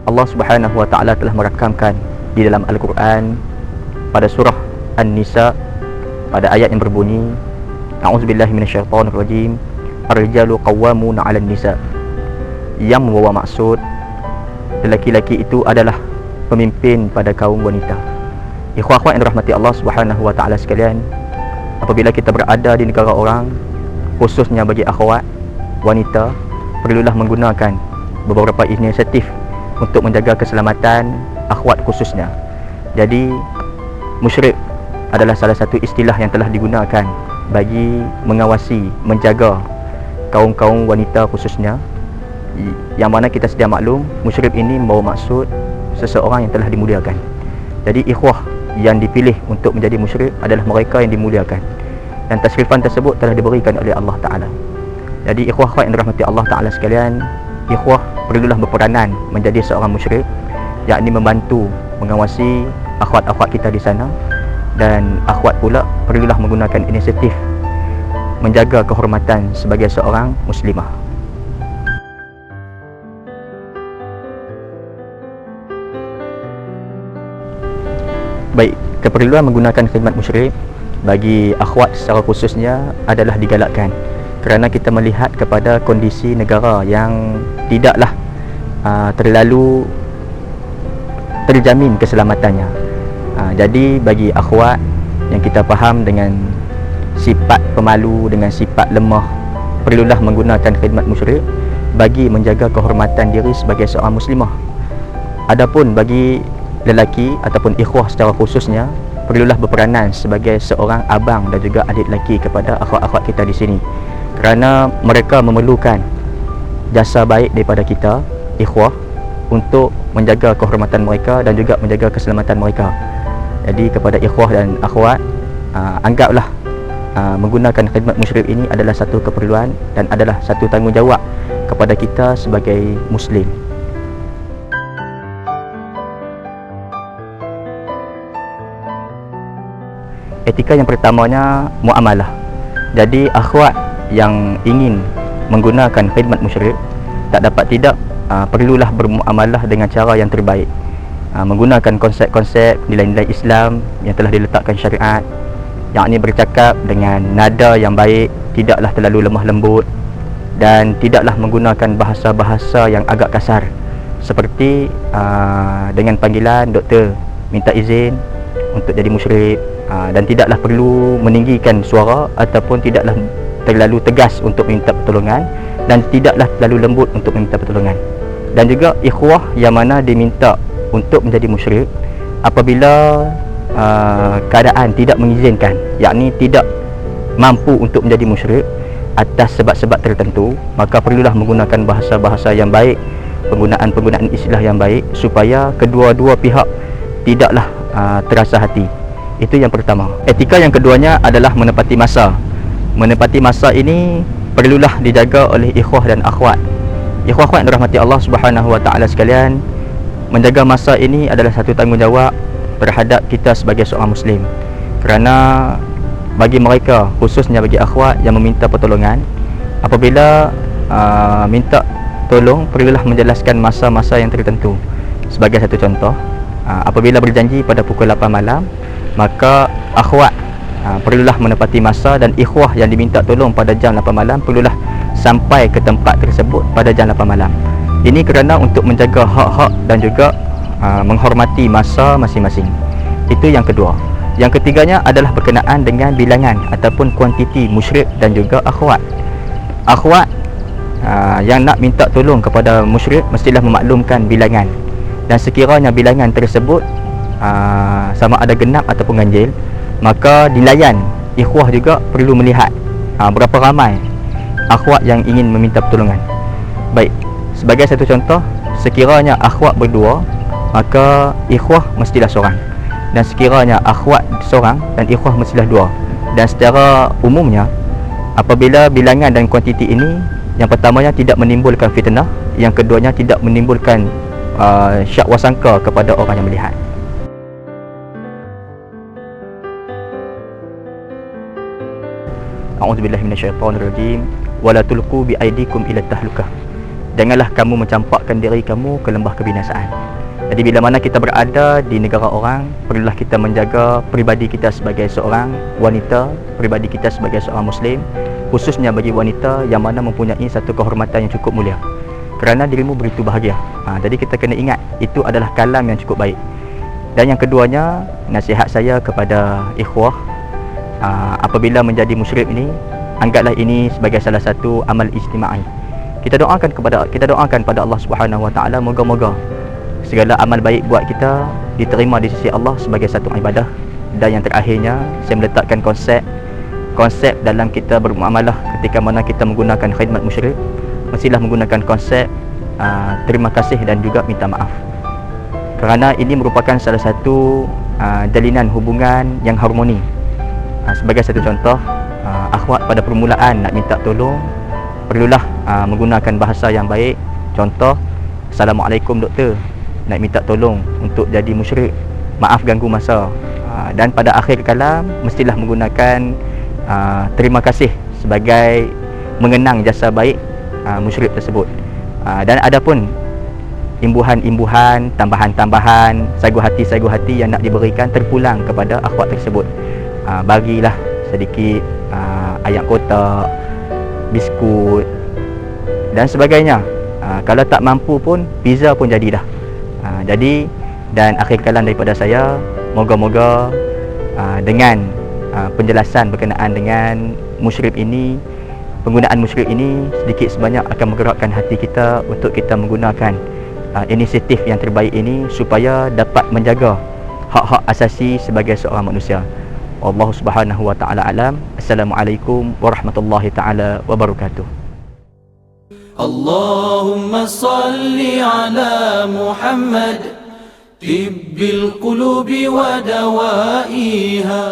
Allah Subhanahu wa taala telah merakamkan di dalam Al-Quran pada surah An-Nisa pada ayat yang berbunyi, A'udzubillahi minasyaitonirrajim, ar-rijalu qawwamuna 'alan nisa, yang membawa maksud lelaki-lelaki itu adalah pemimpin pada kaum wanita. Ikhwah-ikhwah yang dirahmati Allah Subhanahu wa taala sekalian, apabila kita berada di negara orang, khususnya bagi akhwat wanita, perlulah menggunakan beberapa inisiatif untuk menjaga keselamatan akhwat khususnya. Jadi musyrik adalah salah satu istilah yang telah digunakan bagi mengawasi, menjaga kaum-kaum wanita khususnya, yang mana kita sedia maklum musyrik ini membawa maksud seseorang yang telah dimuliakan. Jadi ikhwah yang dipilih untuk menjadi musyrik adalah mereka yang dimuliakan, dan tasrifan tersebut telah diberikan oleh Allah Ta'ala. Jadi ikhwah yang dirahmati Allah Ta'ala sekalian, ikhwah perlulah berperanan menjadi seorang musyrik, yakni membantu mengawasi akhwat-akhwat kita di sana, dan akhwat pula perlulah menggunakan inisiatif menjaga kehormatan sebagai seorang muslimah. Baik, keperluan menggunakan khidmat musyrik bagi akhwat secara khususnya adalah digalakkan, kerana kita melihat kepada kondisi negara yang tidaklah terlalu terjamin keselamatannya. Jadi bagi akhwat yang kita faham dengan sifat pemalu, dengan sifat lemah, perlulah menggunakan khidmat musyrik bagi menjaga kehormatan diri sebagai seorang muslimah. Adapun bagi lelaki ataupun ikhwah secara khususnya, perlulah berperanan sebagai seorang abang dan juga adik lelaki kepada akhwat-akhwat kita di sini, kerana mereka memerlukan jasa baik daripada kita ikhwah untuk menjaga kehormatan mereka dan juga menjaga keselamatan mereka. Jadi kepada ikhwah dan akhwat, anggaplah menggunakan khidmat musyrik ini adalah satu keperluan dan adalah satu tanggungjawab kepada kita sebagai muslim. Etika yang pertamanya muamalah. Jadi akhwat yang ingin menggunakan khidmat musyrik, tak dapat tidak perlulah bermuamalah dengan cara yang terbaik, menggunakan konsep-konsep nilai-nilai Islam yang telah diletakkan syariat, yakni bercakap dengan nada yang baik, tidaklah terlalu lemah lembut, dan tidaklah menggunakan bahasa-bahasa yang agak kasar, seperti dengan panggilan doktor, minta izin untuk jadi musyrik, dan tidaklah perlu meninggikan suara ataupun tidaklah terlalu tegas untuk minta pertolongan, dan tidaklah terlalu lembut untuk meminta pertolongan. Dan juga ikhwah yang mana diminta untuk menjadi musyrik, apabila keadaan tidak mengizinkan, yakni tidak mampu untuk menjadi musyrik atas sebab-sebab tertentu, maka perlulah menggunakan bahasa-bahasa yang baik, penggunaan istilah yang baik, supaya kedua-dua pihak tidaklah terasa hati. Itu yang pertama. Etika yang keduanya adalah menepati masa. Menepati masa ini perlulah dijaga oleh ikhwah dan akhwat. Ikhwah-akhwat yang dirahmati Allah Subhanahu wa taala sekalian, menjaga masa ini adalah satu tanggungjawab terhadap kita sebagai seorang muslim, kerana bagi mereka, khususnya bagi akhwat yang meminta pertolongan, apabila minta tolong, perlulah menjelaskan masa-masa yang tertentu. Sebagai satu contoh, apabila berjanji pada pukul 8 malam, maka akhwat perlulah menepati masa, dan ikhwah yang diminta tolong pada jam 8 malam perlulah sampai ke tempat tersebut pada jam 8 malam. Ini kerana untuk menjaga hak-hak dan juga menghormati masa masing-masing. Itu yang kedua. Yang ketiganya adalah berkenaan dengan bilangan ataupun kuantiti musyrik dan juga akhwat. Akhwat yang nak minta tolong kepada musyrik mestilah memaklumkan bilangan, dan sekiranya bilangan tersebut sama ada genap ataupun ganjil, maka dilayan ikhwah juga perlu melihat berapa ramai akhwat yang ingin meminta pertolongan. Baik, sebagai satu contoh, sekiranya akhwat berdua, maka ikhwah mestilah seorang, dan sekiranya akhwat seorang dan ikhwah mestilah dua. Dan secara umumnya, apabila bilangan dan kuantiti ini, yang pertamanya tidak menimbulkan fitnah, yang keduanya tidak menimbulkan syak wasangka kepada orang yang melihat. A'udzubillahi minasyaitonirrajim. Wala tulqu biaidikum ila tahlukah. janganlah kamu mencampakkan diri kamu ke lembah kebinasaan. Jadi bila mana kita berada di negara orang, perlulah kita menjaga peribadi kita sebagai seorang wanita, peribadi kita sebagai seorang Muslim, khususnya bagi wanita yang mana mempunyai satu kehormatan yang cukup mulia, kerana dirimu begitu bahagia. Jadi kita kena ingat, itu adalah kalam yang cukup baik. Dan yang keduanya, nasihat saya kepada ikhwah, apabila menjadi musyrik ini, anggaplah ini sebagai salah satu amal ijtimai. Kita doakan pada Allah Subhanahu Wa Taala, moga-moga segala amal baik buat kita diterima di sisi Allah sebagai satu ibadah. Dan yang terakhirnya, saya meletakkan konsep dalam kita bermuamalah ketika mana kita menggunakan khidmat musyrik, mestilah menggunakan konsep terima kasih dan juga minta maaf, kerana ini merupakan salah satu jalinan hubungan yang harmoni. Sebagai satu contoh, akhwat pada permulaan nak minta tolong, perlulah menggunakan bahasa yang baik. Contoh, Assalamualaikum doktor, nak minta tolong untuk jadi musyrik, maaf ganggu masa. Dan pada akhir kalam, mestilah menggunakan terima kasih sebagai mengenang jasa baik musyrik tersebut. Dan ada pun imbuhan-imbuhan, tambahan-tambahan, sagu hati yang nak diberikan terpulang kepada akhwat tersebut. Bagilah sedikit ayam kotak, biskut dan sebagainya. Kalau tak mampu pun pizza pun jadi dah. Dan akhir kalam daripada saya, moga-moga dengan penjelasan berkenaan dengan musyrik ini, penggunaan musyrik ini sedikit sebanyak akan menggerakkan hati kita untuk kita menggunakan inisiatif yang terbaik ini supaya dapat menjaga hak-hak asasi sebagai seorang manusia. Allah Subhanahu Wa Taala alam. Assalamualaikum warahmatullahi taala wabarakatuh. Allahumma salli ala Muhammad tibbil qulubi wa dawaiha.